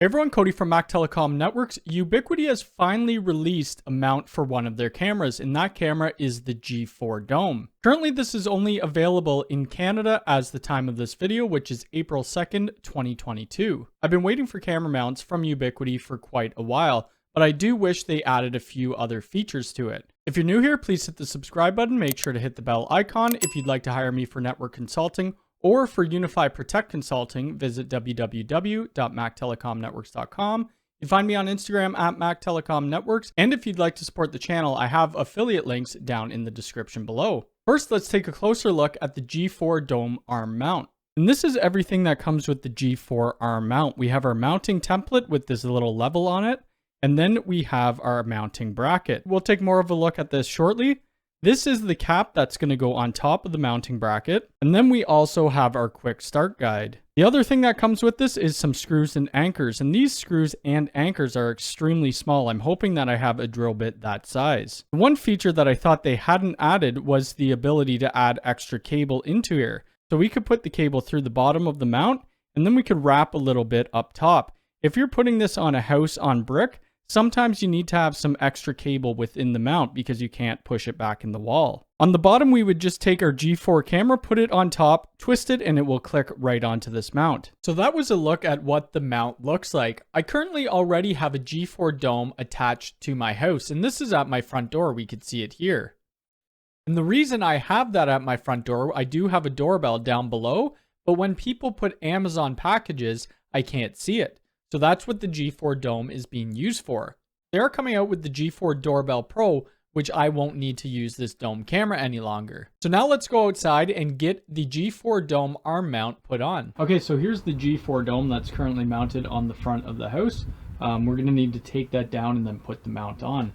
Hey everyone, Cody from Mac Telecom Networks. Ubiquiti has finally released a mount for one of their cameras, and that camera is the G4 Dome. Currently, this is only available in Canada as the time of this video, which is April 2nd, 2022. I've been waiting for camera mounts from Ubiquiti for quite a while, but I do wish they added a few other features to it. If you're new here, please hit the subscribe button. Make sure to hit the bell icon. If you'd like to hire me for network consulting or for Unifi Protect Consulting, visit www.mactelecomnetworks.com. You can find me on Instagram at MacTelecomNetworks. And if you'd like to support the channel, I have affiliate links down in the description below. First, let's take a closer look at the G4 Dome arm mount. And this is everything that comes with the G4 arm mount. We have our mounting template with this little level on it. And then we have our mounting bracket. We'll take more of a look at this shortly. This is the cap that's going to go on top of the mounting bracket. And then we also have our quick start guide. The other thing that comes with this is some screws and anchors. And these screws and anchors are extremely small. I'm hoping that I have a drill bit that size. One feature that I thought they hadn't added was the ability to add extra cable into here. So we could put the cable through the bottom of the mount, and then we could wrap a little bit up top. If you're putting this on a house on brick, sometimes you need to have some extra cable within the mount because you can't push it back in the wall. On the bottom, we would just take our G4 camera, put it on top, twist it, and it will click right onto this mount. So that was a look at what the mount looks like. I currently already have a G4 Dome attached to my house, and this is at my front door. We could see it here. And the reason I have that at my front door, I do have a doorbell down below, but when people put Amazon packages, I can't see it. So that's what the G4 Dome is being used for. They're coming out with the G4 Doorbell Pro, which I won't need to use this Dome camera any longer. So now let's go outside and get the G4 Dome arm mount put on. Okay, so here's the G4 Dome that's currently mounted on the front of the house. We're gonna need to take that down and then put the mount on.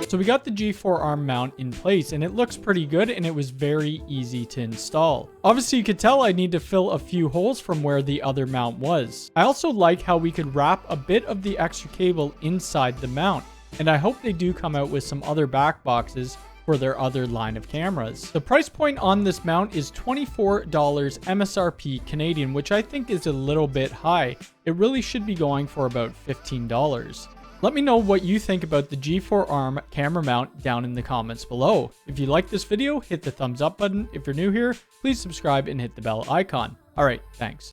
So we got the G4 arm mount in place, and it looks pretty good, and it was very easy to install. Obviously, you could tell I need to fill a few holes from where the other mount was. I also like how we could wrap a bit of the extra cable inside the mount, and I hope they do come out with some other back boxes for their other line of cameras. The price point on this mount is $24 MSRP Canadian, which I think is a little bit high. It really should be going for about $15. Let me know what you think about the G4 arm camera mount down in the comments below. If you like this video, hit the thumbs up button. If you're new here, please subscribe and hit the bell icon. All right, thanks.